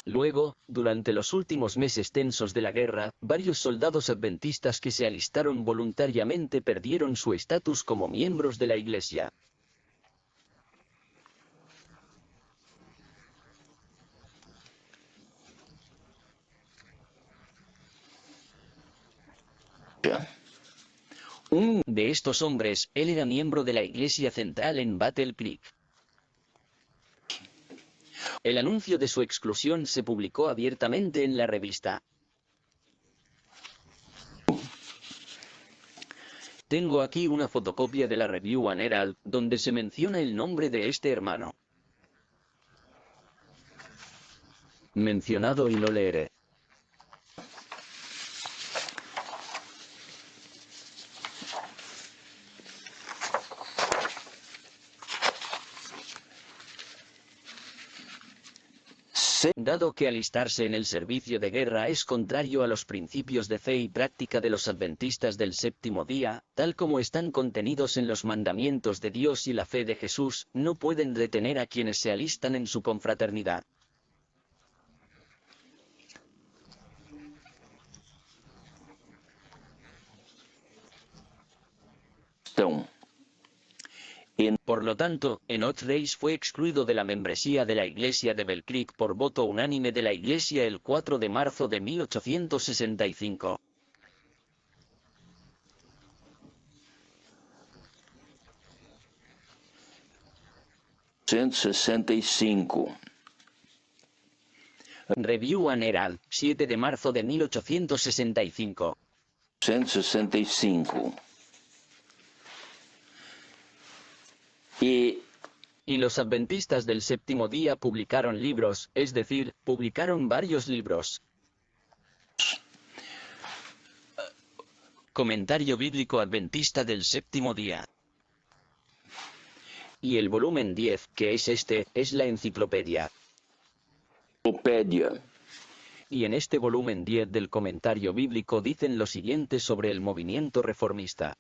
Luego, durante los últimos meses tensos de la guerra, varios soldados adventistas que se alistaron voluntariamente perdieron su estatus como miembros de la Iglesia. Un de estos hombres, él era miembro de la Iglesia Central en Battle Creek. El anuncio de su exclusión se publicó abiertamente en la revista. Tengo aquí una fotocopia de la Review and Herald, donde se menciona el nombre de este hermano. Mencionado y lo leeré. Dado que alistarse en el servicio de guerra es contrario a los principios de fe y práctica de los adventistas del séptimo día, tal como están contenidos en los mandamientos de Dios y la fe de Jesús, no pueden detener a quienes se alistan en su confraternidad. Por lo tanto, Enoch Reis fue excluido de la membresía de la iglesia de Bell Creek por voto unánime de la iglesia el 4 de marzo de 1865. Review and Herald, 7 de marzo de 1865. 165. Y los adventistas del séptimo día publicaron libros, es decir, publicaron varios libros. Comentario bíblico adventista del séptimo día. Y el volumen 10, que es este, es la enciclopedia. Y en este volumen 10 del comentario bíblico dicen lo siguiente sobre el movimiento reformista.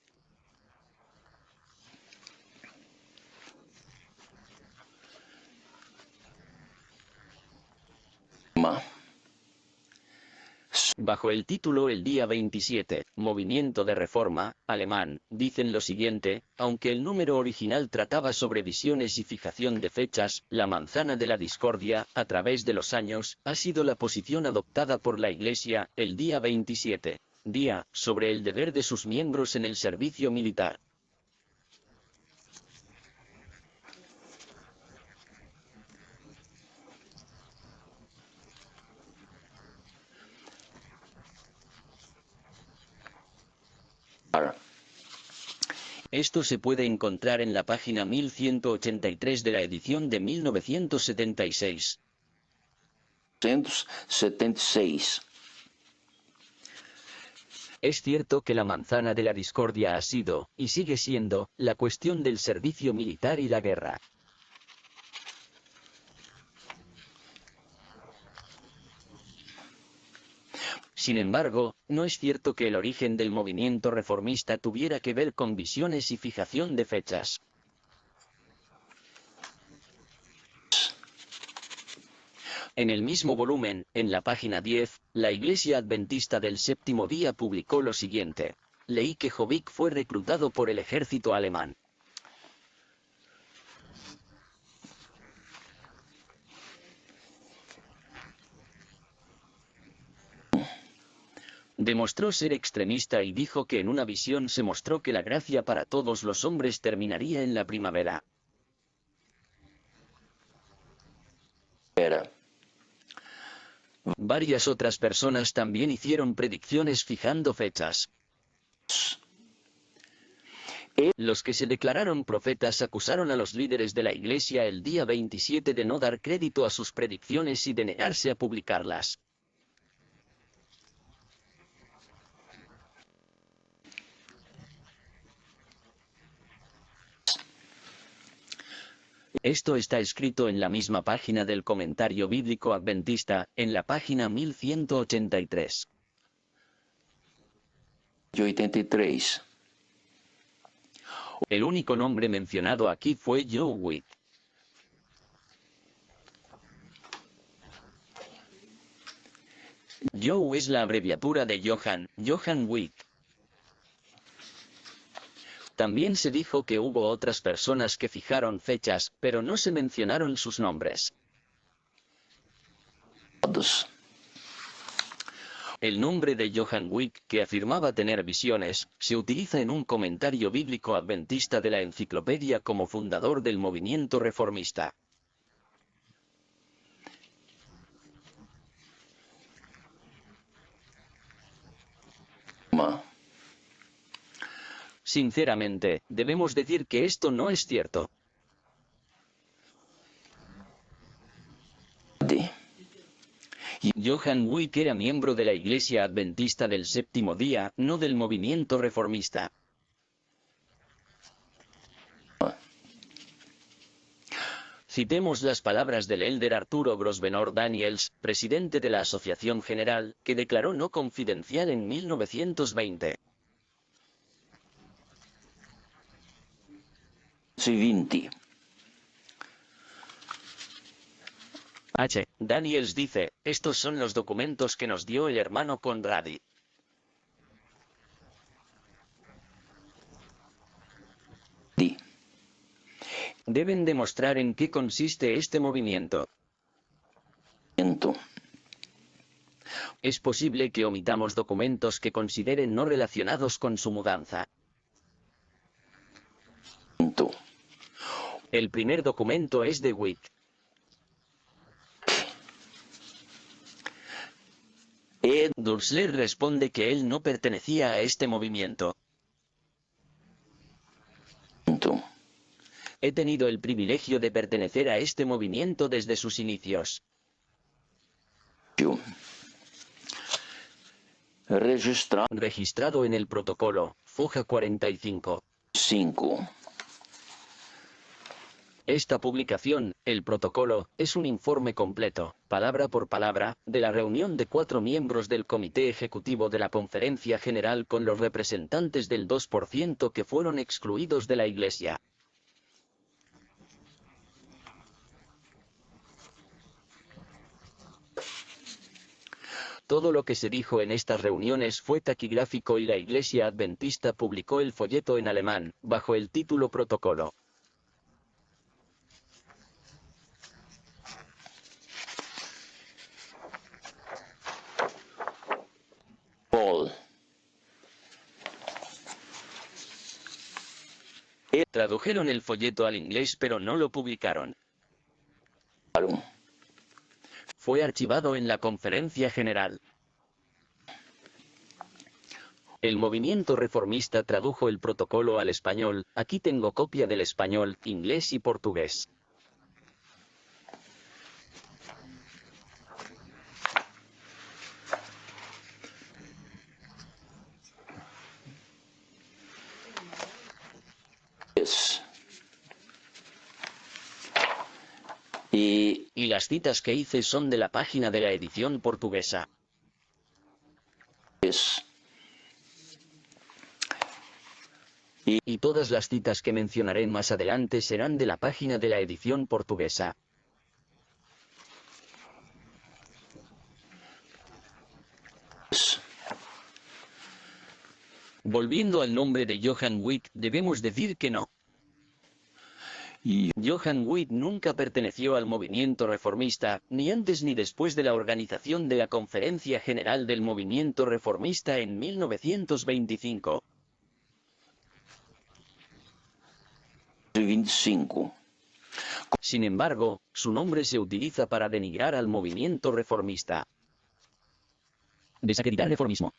Bajo el título El día 27, Movimiento de Reforma, alemán, dicen lo siguiente: aunque el número original trataba sobre visiones y fijación de fechas, la manzana de la discordia, a través de los años, ha sido la posición adoptada por la Iglesia, el día 27, día, sobre el deber de sus miembros en el servicio militar. Esto se puede encontrar en la página 1183 de la edición de 1976. 176. Es cierto que la manzana de la discordia ha sido, y sigue siendo, la cuestión del servicio militar y la guerra. Sin embargo, no es cierto que el origen del movimiento reformista tuviera que ver con visiones y fijación de fechas. En el mismo volumen, en la página 10, la Iglesia Adventista del Séptimo Día publicó lo siguiente. Leí que Jobbik fue reclutado por el ejército alemán. Demostró ser extremista y dijo que en una visión se mostró que la gracia para todos los hombres terminaría en la primavera. Varias otras personas también hicieron predicciones fijando fechas. Los que se declararon profetas acusaron a los líderes de la iglesia el día 27 de no dar crédito a sus predicciones y de negarse a publicarlas. Esto está escrito en la misma página del comentario bíblico adventista, en la página 1183. 83. El único nombre mencionado aquí fue Joe Witt. Joe es la abreviatura de Johann Wick. También se dijo que hubo otras personas que fijaron fechas, pero no se mencionaron sus nombres. El nombre de Johann Wick, que afirmaba tener visiones, se utiliza en un comentario bíblico adventista de la enciclopedia como fundador del movimiento reformista. Sinceramente, debemos decir que esto no es cierto. Johann Wick era miembro de la Iglesia Adventista del Séptimo Día, no del movimiento reformista. Citemos las palabras del elder Arturo Grosvenor Daniels, presidente de la Asociación General, que declaró no confidencial en 1920. Daniels dice, estos son los documentos que nos dio el hermano Conradi. Deben demostrar en qué consiste este movimiento. Es posible que omitamos documentos que consideren no relacionados con su mudanza. El primer documento es de Wick. Dursler responde que él no pertenecía a este movimiento. He tenido el privilegio de pertenecer a este movimiento desde sus inicios. Registrado en el protocolo, Foja 45. Esta publicación, el protocolo, es un informe completo, palabra por palabra, de la reunión de 4 miembros del Comité Ejecutivo de la Conferencia General con los representantes del 2% que fueron excluidos de la Iglesia. Todo lo que se dijo en estas reuniones fue taquigráfico y la Iglesia Adventista publicó el folleto en alemán, bajo el título Protocolo. Tradujeron el folleto al inglés pero no lo publicaron. Fue archivado en la Conferencia General. El movimiento reformista tradujo el protocolo al español, aquí tengo copia del español, inglés y portugués. Y las citas que hice son de la página de la edición portuguesa. Y todas las citas que mencionaré más adelante serán de la página de la edición portuguesa. Volviendo al nombre de Johann Wick, debemos decir que no. Johann Wick nunca perteneció al movimiento reformista, ni antes ni después de la organización de la Conferencia General del Movimiento Reformista en 1925. Sin embargo, su nombre se utiliza para denigrar al movimiento reformista. Desacreditar el reformismo.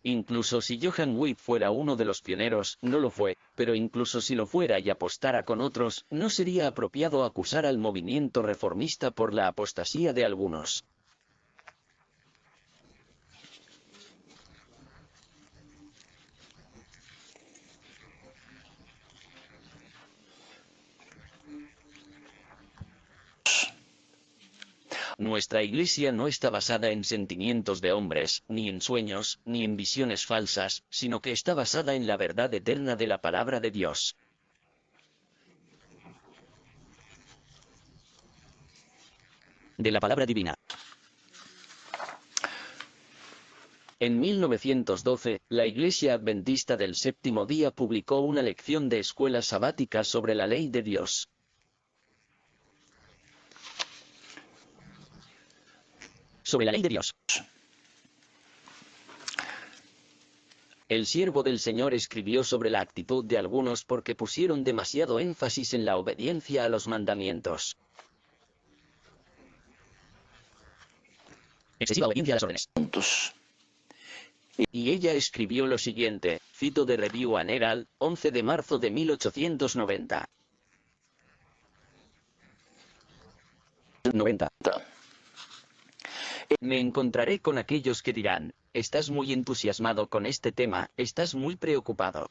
Incluso si Johann Wick fuera uno de los pioneros, no lo fue, pero incluso si lo fuera y apostara con otros, no sería apropiado acusar al movimiento reformista por la apostasía de algunos. Nuestra Iglesia no está basada en sentimientos de hombres, ni en sueños, ni en visiones falsas, sino que está basada en la verdad eterna de la palabra de Dios. de la palabra divina. En 1912, la Iglesia Adventista del Séptimo Día publicó una lección de escuela sabática sobre la ley de Dios. Sobre la ley de Dios. El siervo del Señor escribió sobre la actitud de algunos porque pusieron demasiado énfasis en la obediencia a los mandamientos. Excesiva obediencia a las órdenes. Y ella escribió lo siguiente, cito de Review and Herald, 11 de marzo de 1890. 90. Me encontraré con aquellos que dirán, estás muy entusiasmado con este tema, estás muy preocupado.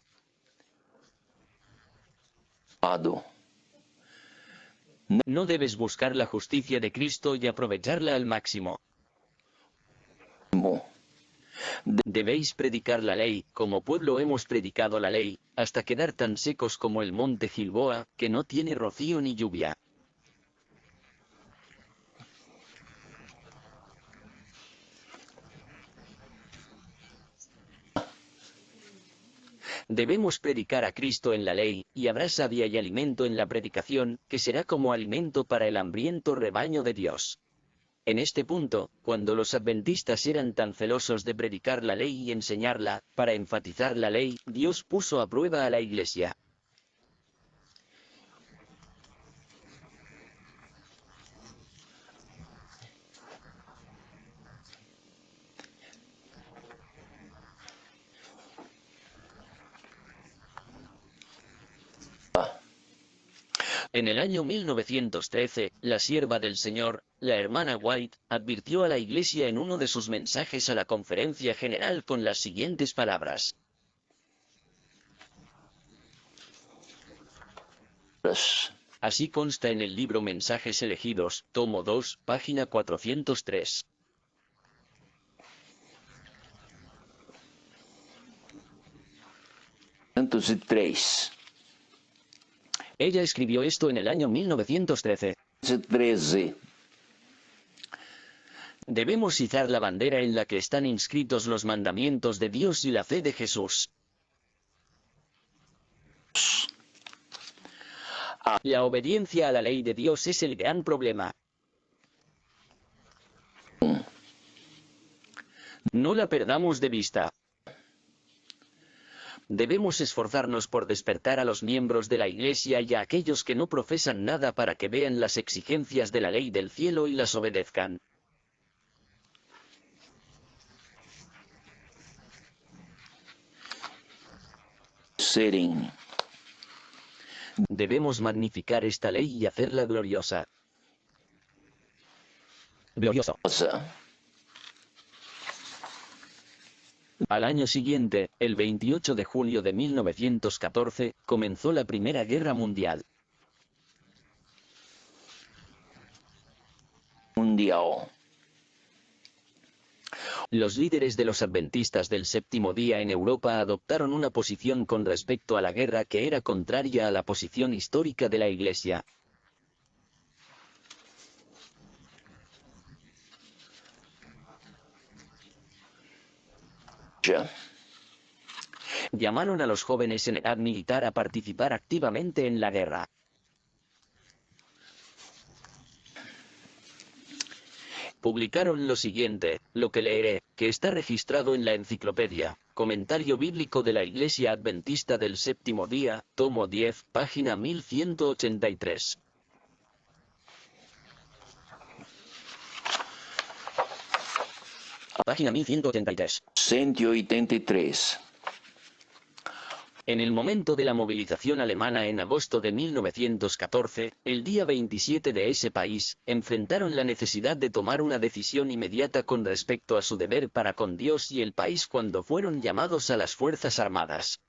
No debes buscar la justicia de Cristo y aprovecharla al máximo. Debéis predicar la ley, como pueblo hemos predicado la ley, hasta quedar tan secos como el monte Gilboa, que no tiene rocío ni lluvia. Debemos predicar a Cristo en la ley, y habrá savia y alimento en la predicación, que será como alimento para el hambriento rebaño de Dios. En este punto, cuando los adventistas eran tan celosos de predicar la ley y enseñarla, para enfatizar la ley, Dios puso a prueba a la Iglesia. En el año 1913, la sierva del Señor, la hermana White, advirtió a la Iglesia en uno de sus mensajes a la Conferencia General con las siguientes palabras. Así consta en el libro Mensajes Elegidos, tomo 2, página 403. Ella escribió esto en el año 1913. 13. Debemos izar la bandera en la que están inscritos los mandamientos de Dios y la fe de Jesús. La obediencia a la ley de Dios es el gran problema. No la perdamos de vista. Debemos esforzarnos por despertar a los miembros de la Iglesia y a aquellos que no profesan nada para que vean las exigencias de la ley del cielo y las obedezcan. Debemos magnificar esta ley y hacerla gloriosa. Glorioso. Al año siguiente, el 28 de julio de 1914, comenzó la Primera Guerra Mundial. Los líderes de los adventistas del Séptimo Día en Europa adoptaron una posición con respecto a la guerra que era contraria a la posición histórica de la Iglesia. Llamaron a los jóvenes en edad militar a participar activamente en la guerra. Publicaron lo siguiente, lo que leeré, que está registrado en la enciclopedia, Comentario Bíblico de la Iglesia Adventista del Séptimo Día, tomo 10, página 1183. Página 1183. 183. En el momento de la movilización alemana en agosto de 1914, el día 27 de ese país, enfrentaron la necesidad de tomar una decisión inmediata con respecto a su deber para con Dios y el país cuando fueron llamados a las Fuerzas Armadas.